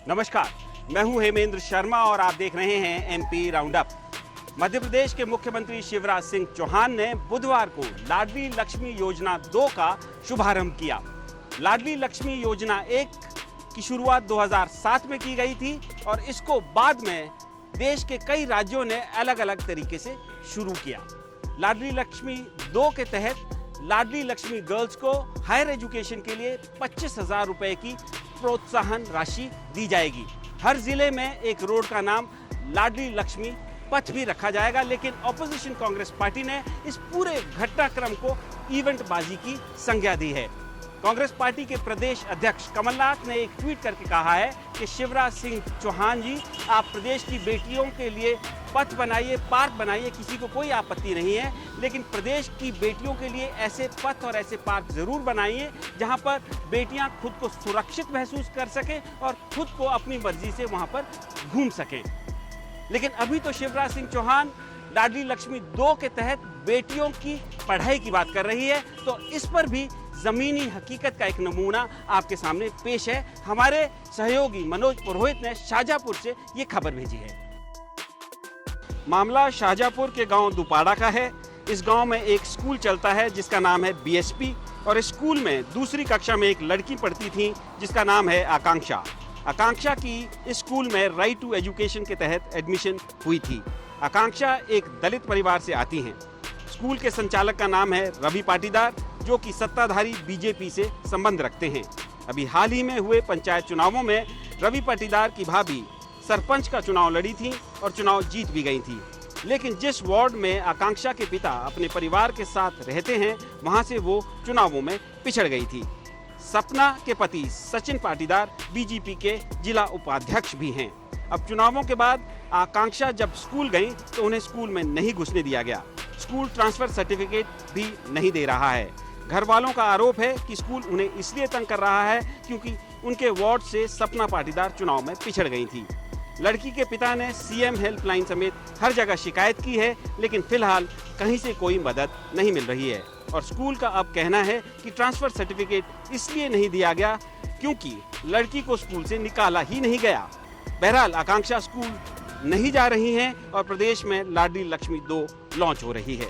नमस्कार, मैं हूं हेमेंद्र शर्मा और आप देख रहे हैं MP round up. Madhya Pradesh के मुख्यमंत्री शिवराज सिंह चौहान ने बुधवार को लाडली लक्ष्मी योजना 2 का शुभारंभ किया। लाडली लक्ष्मी योजना 1 की शुरुआत 2007 में की गई थी और इसको बाद में देश के कई राज्यों ने अलग अलग तरीके से शुरू किया। लाडली लक्ष्मी 2 के तहत लाडली लक्ष्मी गर्ल्स को हायर एजुकेशन के लिए 25,000 रुपए की प्रोत्साहन राशि दी जाएगी। हर जिले में एक रोड का नाम लाडली लक्ष्मी पथ भी रखा जाएगा, लेकिन ऑपोजिशन कांग्रेस पार्टी ने इस पूरे घटनाक्रम को इवेंटबाजी की संज्ञा दी है। कांग्रेस पार्टी के प्रदेश अध्यक्ष कमलनाथ ने एक ट्वीट करके कहा है कि शिवराज सिंह चौहान जी, आप प्रदेश की बेटियों के लिए पथ बनाइए, पार्क बनाइए, किसी को कोई आपत्ति नहीं है, लेकिन प्रदेश की बेटियों के लिए ऐसे पथ और ऐसे पार्क जरूर बनाइए जहां पर बेटियां खुद को सुरक्षित महसूस कर सकें और खुद को अपनी मर्जी से वहां पर घूम सकें। लेकिन अभी तो शिवराज सिंह चौहान लाडली लक्ष्मी 2 के तहत बेटियों की पढ़ाई की बात कर रही है, तो इस पर भी जमीनी हकीकत का एक नमूना आपके सामने पेश है। हमारे सहयोगी मनोज पुरोहित ने शाहजहांपुर से ये खबर भेजी है। मामला शाहजहांपुर के गांव दुपाड़ा का है। इस गांव में एक स्कूल चलता है जिसका नाम है बीएसपी और इस स्कूल में दूसरी कक्षा में एक लड़की पढ़ती थी जिसका नाम है आकांक्षा। आकांक्षा की इस स्कूल में राइट टू एजुकेशन के तहत एडमिशन हुई थी। आकांक्षा एक दलित परिवार से आती हैं। स्कूल के संचालक का नाम है रवि पाटीदार, जो कि सत्ताधारी बीजेपी से संबंध रखते हैं। अभी हाल ही में हुए पंचायत चुनावों में रवि पाटीदार की भाभी सरपंच का चुनाव लड़ी थी और चुनाव जीत भी गई थी, लेकिन जिस वार्ड में आकांक्षा के पिता अपने परिवार के साथ रहते हैं वहां से वो चुनावों में पिछड़ गई थी। सपना के पति सचिन पाटीदार बीजेपी के जिला उपाध्यक्ष भी हैं। अब चुनावों के बाद आकांक्षा जब स्कूल गई तो उन्हें स्कूल में नहीं घुसने दिया गया। स्कूल ट्रांसफर सर्टिफिकेट भी नहीं दे रहा है। घर वालों का आरोप है कि स्कूल उन्हें इसलिए तंग कर रहा है क्योंकि उनके वार्ड से सपना पाटीदार चुनाव में पिछड़ गई थी। लड़की के पिता ने सीएम हेल्पलाइन समेत हर जगह शिकायत की है, लेकिन फिलहाल कहीं से कोई मदद नहीं मिल रही है और स्कूल का अब कहना है कि ट्रांसफर सर्टिफिकेट इसलिए नहीं दिया गया क्योंकि लड़की को स्कूल से निकाला ही नहीं गया। बहरहाल आकांक्षा स्कूल नहीं जा रही हैं और प्रदेश में लाडली लक्ष्मी 2 लॉन्च हो रही है।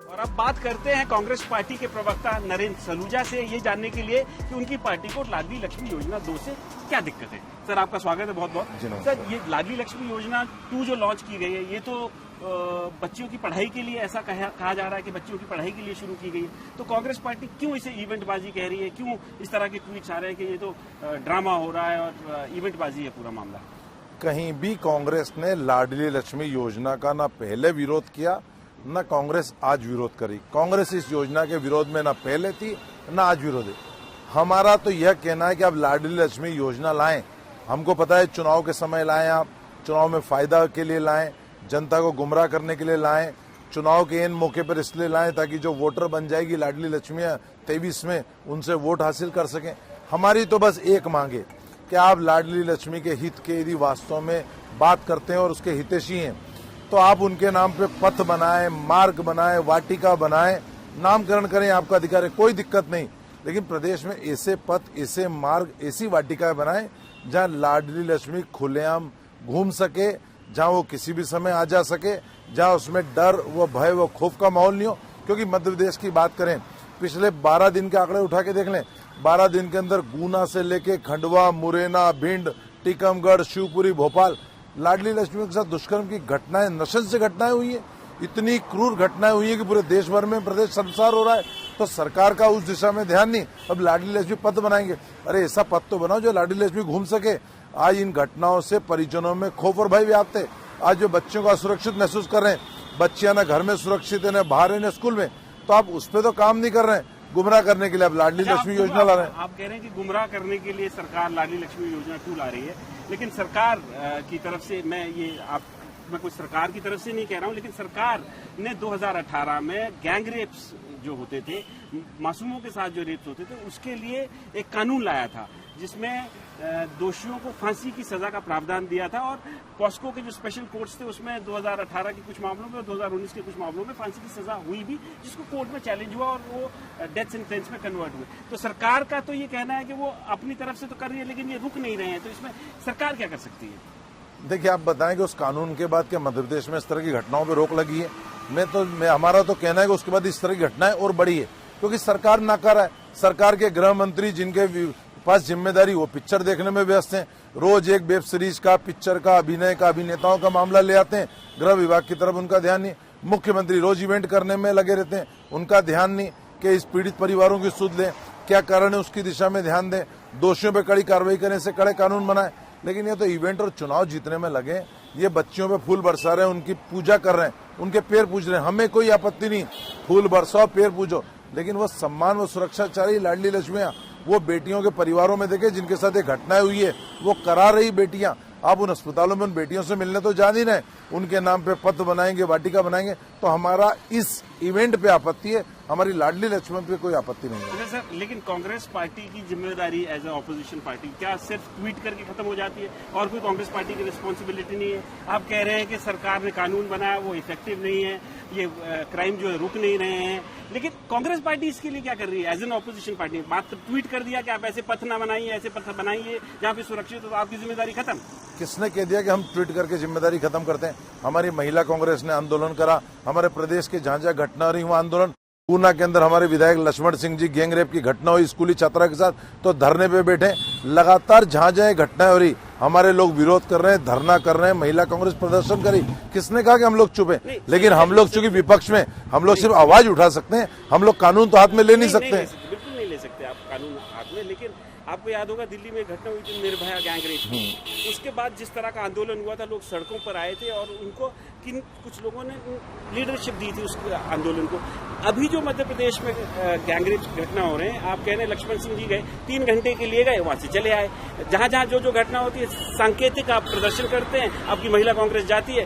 और अब बात करते हैं कांग्रेस पार्टी के प्रवक्ता नरेंद्र सलूजा से, ये जानने के लिए कि उनकी पार्टी को लाडली लक्ष्मी योजना 2 से क्या दिक्कत है। सर, आपका स्वागत है बहुत बहुत। सर, ये लाडली लक्ष्मी योजना 2 जो लॉन्च की गई है, ये तो बच्चियों की पढ़ाई के लिए ऐसा कहा जा रहा है कि बच्चियों की पढ़ाई के लिए शुरू की गई है, तो कांग्रेस पार्टी क्यों इसे इवेंटबाजी कह रही है? क्यों इस तरह के ट्वीट्स आ रहे हैं कि ये तो ड्रामा हो रहा है और इवेंटबाजी है पूरा मामला? कहीं भी कांग्रेस ने लाडली लक्ष्मी योजना का ना पहले विरोध किया, न कांग्रेस आज विरोध करी। कांग्रेस इस योजना के विरोध में न पहले थी न आज विरोध है। हमारा तो यह कहना है कि आप लाडली लक्ष्मी योजना लाएं। हमको पता है चुनाव के समय लाएं, आप चुनाव में फायदा के लिए लाएं, जनता को गुमराह करने के लिए लाएं, चुनाव के इन मौके पर इसलिए लाएं ताकि जो वोटर बन जाएगी लाडली लक्ष्मी 23 में उनसे वोट हासिल कर सकें। हमारी तो बस एक मांग है कि आप लाडली लक्ष्मी के हित के यदि वास्तव में बात करते हैं और उसके हितैषी हैं तो आप उनके नाम पे पथ बनाएं, मार्ग बनाएं, वाटिका बनाएं, नामकरण करें, आपका अधिकार है, कोई दिक्कत नहीं। लेकिन प्रदेश में ऐसे पथ, ऐसे मार्ग, ऐसी वाटिकाएं बनाएं जहां लाडली लक्ष्मी खुलेआम घूम सके, जहां वो किसी भी समय आ जा सके, जहां उसमें डर व भय व खौफ का माहौल नहीं हो। क्योंकि मध्य प्रदेश की बात करें, पिछले 12 दिन के आंकड़े उठा के देख लें, 12 दिन के अंदर गुना से लेके खंडवा, मुरैना, भिंड, टीकमगढ़, शिवपुरी, भोपाल लाडली लक्ष्मी के साथ दुष्कर्म की घटनाएं, नृशंस घटनाएं हुई है। इतनी क्रूर घटनाएं हुई है कि पूरे देश भर में प्रदेश शर्मसार हो रहा है। तो सरकार का उस दिशा में ध्यान नहीं। अब लाडली लक्ष्मी पथ बनाएंगे, अरे ऐसा पथ तो बनाओ जो लाडली लक्ष्मी घूम सके। आज इन घटनाओं से परिजनों में खौफ और भय व्याप्त है। आज जो बच्चों को असुरक्षित महसूस कर रहे हैं, बच्चियां न घर में सुरक्षित है, न बाहर है, न स्कूल में, तो आप उस पर तो काम नहीं कर रहे हैं। गुमराह करने के लिए आप लाडली लक्ष्मी योजना ला रहे हैं। आप कह रहे हैं कि गुमराह करने के लिए सरकार लाडली लक्ष्मी योजना 2 ला रही है, लेकिन सरकार की तरफ से मैं कुछ सरकार की तरफ से नहीं कह रहा हूं, लेकिन सरकार ने 2018 में गैंग रेप्स जो होते थे, मासूमों के साथ जो रेप्स होते थे, उसके लिए एक कानून लाया था जिसमें दोषियों को फांसी की सजा का प्रावधान दिया था और पॉस्को के जो स्पेशल कोर्ट्स थे उसमें 2018 के कुछ मामलों में और 2019 के कुछ मामलों में फांसी की सजा हुई भी, जिसको कोर्ट में चैलेंज हुआ और वो डेथ सेंटेंस में कन्वर्ट हुए। तो सरकार का तो ये कहना है कि वो अपनी तरफ से तो कर रही है, लेकिन ये रुक नहीं रहे हैं, तो इसमें सरकार क्या कर सकती है? देखिए, आप बताएं कि उस कानून के बाद क्या मध्य प्रदेश में इस तरह की घटनाओं पर रोक लगी है? हमारा तो कहना है कि उसके बाद इस तरह की घटनाएं और बढ़ी है, क्योंकि सरकार नाकार है। सरकार के गृह मंत्री जिनके पास जिम्मेदारी, वो पिक्चर देखने में व्यस्त हैं। रोज एक वेब सीरीज का, पिक्चर का, अभिनय का, अभिनेताओं का मामला ले आते हैं। गृह विभाग की तरफ उनका ध्यान नहीं। मुख्यमंत्री रोज इवेंट करने में लगे रहते हैं, उनका ध्यान नहीं कि इस पीड़ित परिवारों की सुध लें, क्या कारण है उसकी दिशा में ध्यान दें, दोषियों पर कड़ी कार्रवाई करने से कड़े कानून बनाए। लेकिन ये तो इवेंट और चुनाव जीतने में लगे। ये बच्चियों पे फूल बरसा रहे हैं, उनकी पूजा कर रहे हैं, उनके पैर पूज रहे हैं। हमें कोई आपत्ति नहीं, फूल बरसाओ, पैर पूजो, लेकिन वो सम्मान व सुरक्षा चाहिए। लाडली लक्ष्मियां वो बेटियों के परिवारों में देखे जिनके साथ ये घटनाएं हुई है, वो करा रही बेटियां। आप उन अस्पतालों में उन बेटियों से मिलने तो जा नहीं रहे, उनके नाम पे पत्र बनाएंगे, वाटिका बनाएंगे। तो हमारा इस इवेंट पे आपत्ति है, हमारी लाडली लक्ष्मण पे कोई आपत्ति नहीं है। सर, लेकिन कांग्रेस पार्टी की जिम्मेदारी एज ए ऑपोजिशन पार्टी क्या सिर्फ ट्वीट करके खत्म हो जाती है और कोई कांग्रेस पार्टी की रिस्पॉन्सिबिलिटी नहीं है? आप कह रहे हैं कि सरकार ने कानून बनाया, वो इफेक्टिव नहीं है, ये क्राइम जो है रुक नहीं रहे हैं, लेकिन कांग्रेस पार्टी इसके लिए क्या कर रही है एज एन ऑपोजिशन पार्टी? मात्र ट्वीट कर दिया कि आप ऐसे पथ न बनाइए, ऐसे पथ बनाइए जहाँ पे सुरक्षित हो, तो आपकी जिम्मेदारी खत्म। किसने कह दिया कि हम ट्वीट करके जिम्मेदारी खत्म करते हैं? हमारी महिला कांग्रेस ने आंदोलन करा, हमारे प्रदेश के जहां जहां घटना रही वहां आंदोलन। पूना के अंदर हमारे विधायक लक्ष्मण सिंह जी गैंग रेप की घटना हुई स्कूली छात्रा के साथ, तो धरने पे बैठे। लगातार जहां जहां घटनाएं हो रही, हमारे लोग विरोध कर रहे हैं, धरना कर रहे हैं, महिला कांग्रेस प्रदर्शन करी। किसने कहा कि हम लोग चुप हैं? लेकिन हम लोग चूंकि विपक्ष में, हम लोग सिर्फ आवाज उठा सकते हैं, हम लोग कानून तो हाथ में ले नहीं सकते। बिल्कुल नहीं ले सकते आप कानून हाथ में। लेकिन आपको याद होगा दिल्ली में घटना हुई थी निर्भया गैंग रेप की, उसके बाद जिस तरह का आंदोलन हुआ था, लोग सड़कों पर आए थे और उनको कुछ लोगों ने लीडरशिप दी थी उस आंदोलन को। अभी जो मध्य प्रदेश में गैंग रेप घटना हो रहे हैं, आप कह रहे हैं लक्ष्मण सिंह जी गए, 3 घंटे के लिए गए, वहां से चले आए। जहां जहां जो घटना होती है सांकेतिक आप प्रदर्शन करते हैं, आपकी महिला कांग्रेस जाती है,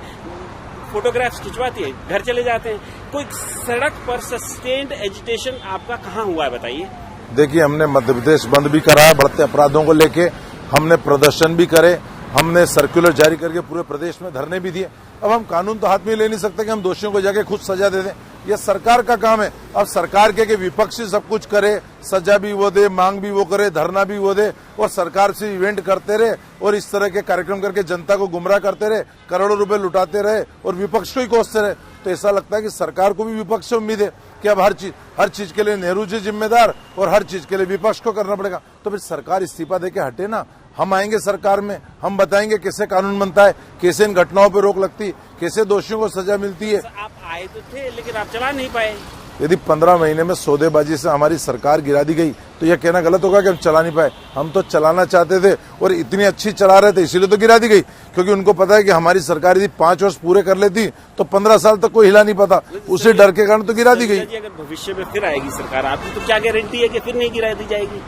फोटोग्राफ्स खिंचवाती है, घर चले जाते हैं। कोई सड़क पर सस्टेन्ड एजिटेशन आपका कहाँ हुआ है बताइए? देखिए, हमने मध्य प्रदेश बंद भी कराया, बढ़ते अपराधों को लेके हमने प्रदर्शन भी करे, हमने सर्कुलर जारी करके पूरे प्रदेश में धरने भी दिए। अब हम कानून तो हाथ में ले नहीं सकते कि हम दोषियों को जाके खुद सजा दे दें, यह सरकार का काम है। अब सरकार के विपक्षी सब कुछ करे, सजा भी वो दे, मांग भी वो करे, धरना भी वो दे, और सरकार से इवेंट करते रहे और इस तरह के कार्यक्रम करके जनता को गुमराह करते रहे, करोड़ों रुपए लुटाते रहे और विपक्ष को ही कोसते रहे। तो ऐसा लगता है कि सरकार को भी विपक्ष से उम्मीद है कि अब हर चीज के लिए नेहरू जी जिम्मेदार और हर चीज के लिए विपक्ष को करना पड़ेगा। तो फिर सरकार इस्तीफा देके हटे ना, हम आएंगे सरकार में, हम बताएंगे कैसे कानून बनता है, कैसे इन घटनाओं पर रोक लगती है, कैसे दोषियों को सजा मिलती है। आप आए तो थे लेकिन आप चला नहीं पाए। यदि 15 महीने में सौदेबाजी से हमारी सरकार गिरा दी गई तो यह कहना गलत होगा कि हम चला नहीं पाए। हम तो चलाना चाहते थे और इतनी अच्छी चला रहे थे, इसीलिए तो गिरा दी गई, क्योंकि उनको पता है कि हमारी सरकार यदि 5 वर्ष पूरे कर लेती तो 15 साल तक कोई हिला नहीं पाता। उसी डर के कारण तो गिरा दी गई। अगर भविष्य में फिर आएगी सरकार आपकी, तो क्या गारंटी है कि फिर नहीं गिरा दी जाएगी?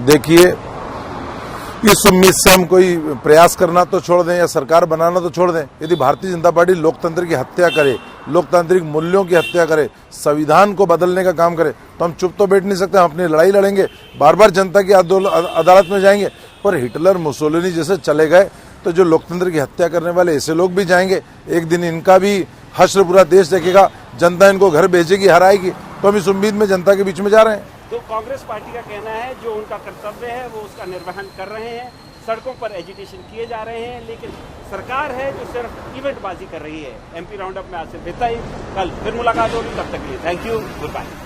देखिए, इस उम्मीद से हम कोई प्रयास करना तो छोड़ दें या सरकार बनाना तो छोड़ दें। यदि भारतीय जनता पार्टी लोकतंत्र की हत्या करे, लोकतांत्रिक मूल्यों की हत्या करे, संविधान को बदलने का काम करे, तो हम चुप तो बैठ नहीं सकते। हम अपनी लड़ाई लड़ेंगे, बार बार जनता की अदालत में जाएंगे। पर हिटलर, मुसोलिनी जैसे चले गए तो जो लोकतंत्र की हत्या करने वाले ऐसे लोग भी जाएंगे। एक दिन इनका भी हश्र पूरा देश देखेगा, जनता इनको घर भेजेगी, हराएगी। तो हम इस उम्मीद में जनता के बीच में जा रहे हैं। तो कांग्रेस पार्टी का कहना है जो उनका कर्तव्य है वो उसका निर्वहन कर रहे हैं, सड़कों पर एजिटेशन किए जा रहे हैं, लेकिन सरकार है जो सिर्फ इवेंटबाजी कर रही है। एमपी राउंड अप में आज सिर्फ इतना ही। कल फिर मुलाकात होगी, तब तक के लिए थैंक यू, गुड बाय।